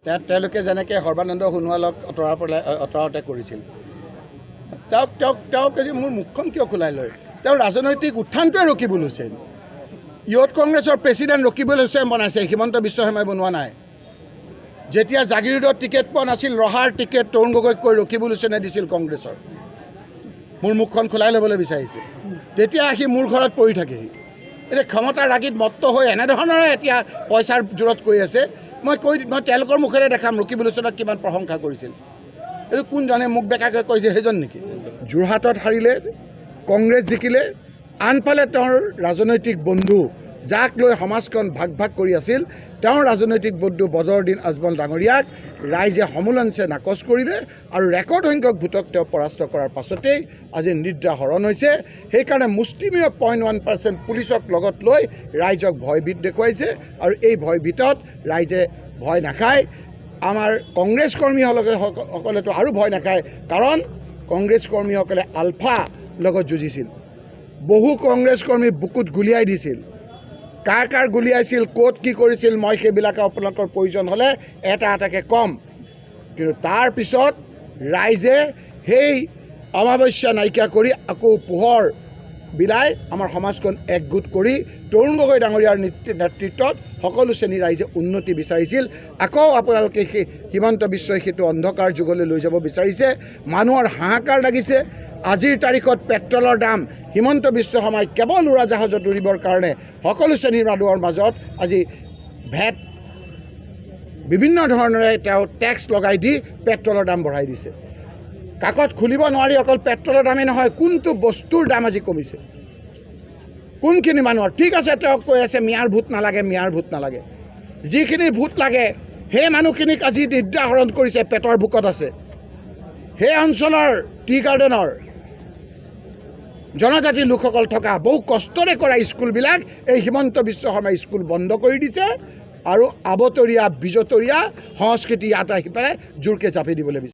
তেওঁলোকে যেনেকৈ সৰ্বানন্দ সোণোৱালক আঁতৰাওঁতে কৰিছিল তেওঁক মোৰ মুখখন কিয় খোলাই লয় তেওঁ ৰাজনৈতিক উত্থানটোৱে ৰকিবুল হুছেইন ইয়ুথ কংগ্ৰেছৰ প্ৰেচিডেণ্ট ৰকিবুল হুছেইন বনাইছে হিমন্ত বিশ্ব শৰ্মাই বনোৱা নাই যেতিয়া জাগিৰোডত টিকেট পোৱা নাছিল ৰহাৰ টিকেট তৰুণ গগৈক কৈ ৰকিবুল হুছেইনে দিছিল কংগ্ৰেছৰ মোৰ মুখখন খোলাই ল'বলৈ বিচাৰিছে তেতিয়া আহি মোৰ ঘৰত পৰি থাকেহি এতিয়া ক্ষমতাৰ ৰাগীত মত্ত হৈ এনেধৰণৰে এতিয়া পইচাৰ জোৰত কৈ আছে মই তেওঁলোকৰ মুখেৰে দেখাম ৰকিবুল হুছেইনক কিমান প্ৰশংসা কৰিছিল এইটো কোনজনে মুখ বেকাকৈ কৈছে সেইজন নেকি যোৰহাটত হাৰিলে কংগ্ৰেছ জিকিলে আনফালে তেওঁৰ ৰাজনৈতিক বন্ধু যাক লৈ সমাজখন ভাগ ভাগ কৰি আছিল তেওঁৰ ৰাজনৈতিক বন্ধু বদৰুদ্দিন আজমল ডাঙৰীয়াক ৰাইজে সমোলঞ্চে নাকচ কৰিলে আৰু ৰেকৰ্ড সংখ্যক ভোটক তেওঁ পৰাস্ত কৰাৰ পাছতেই আজি নিদ্ৰা হৰণ হৈছে সেইকাৰণে মুষ্টিমেয় 0.1% পুলিচক লগত লৈ ৰাইজক ভয়ভীত দেখুৱাইছে আৰু এই ভয়ভীতত ৰাইজে ভয় নাখায় আমাৰ কংগ্ৰেছ কৰ্মীসকলেতো আৰু ভয় নাখায় কাৰণ কংগ্ৰেছ কৰ্মীসকলে আলফা লগত যুঁজিছিল বহু কংগ্ৰেছ কৰ্মী বুকুত গুলিয়াই দিছিল কাৰ গুলিয়াইছিল ক'ত কি কৰিছিল মই সেইবিলাক আপোনালোকৰ প্ৰয়োজন হ'লে এটা এটাকৈ ক'ম কিন্তু তাৰ পিছত ৰাইজে সেই অমাৱস্যা নাইকিয়া কৰি আকৌ পোহৰ বিলাই আমাৰ সমাজখন একগোট কৰি তৰুণ গগৈ ডাঙৰীয়াৰ নেতৃত্বত সকলো শ্ৰেণীৰ ৰাইজে উন্নতি বিচাৰিছিল আকৌ আপোনালোকে সেই হিমন্ত বিশ্বই সেইটো অন্ধকাৰ যুগলৈ লৈ যাব বিচাৰিছে মানুহৰ হাহাকাৰ লাগিছে আজিৰ তাৰিখত পেট্ৰলৰ দাম হিমন্ত বিশ্ব শৰ্মাই কেৱল উৰাজাহাজত উৰিবৰ কাৰণে সকলো শ্ৰেণীৰ মানুহৰ মাজত আজি ভেট বিভিন্ন ধৰণেৰে তেওঁ টেক্স লগাই দি পেট্ৰলৰ দাম বঢ়াই দিছে কাকত খুলিব নোৱাৰি অকল পেট্ৰলৰ দামেই নহয় কোনটো বস্তুৰ দাম আজি কমিছে কোনখিনি মানুহৰ ঠিক আছে তেওঁক কৈ আছে মিয়াৰ ভোট নালাগে যিখিনি ভোট লাগে সেই মানুহখিনিক আজি নিদ্ৰা হৰণ কৰিছে পেটৰ ভোকত আছে সেই অঞ্চলৰ টি গাৰ্ডেনৰ জনজাতি লোকসকল থকা বহু কষ্টৰে কৰা স্কুলবিলাক এই হিমন্ত বিশ্ব শৰ্মাই স্কুল বন্ধ কৰি দিছে আৰু আবতৰীয়া বিজতৰীয়া সংস্কৃতি ইয়াত আহি পেলাই জোৰকৈ চাপি দিবলৈ বিচাৰিছে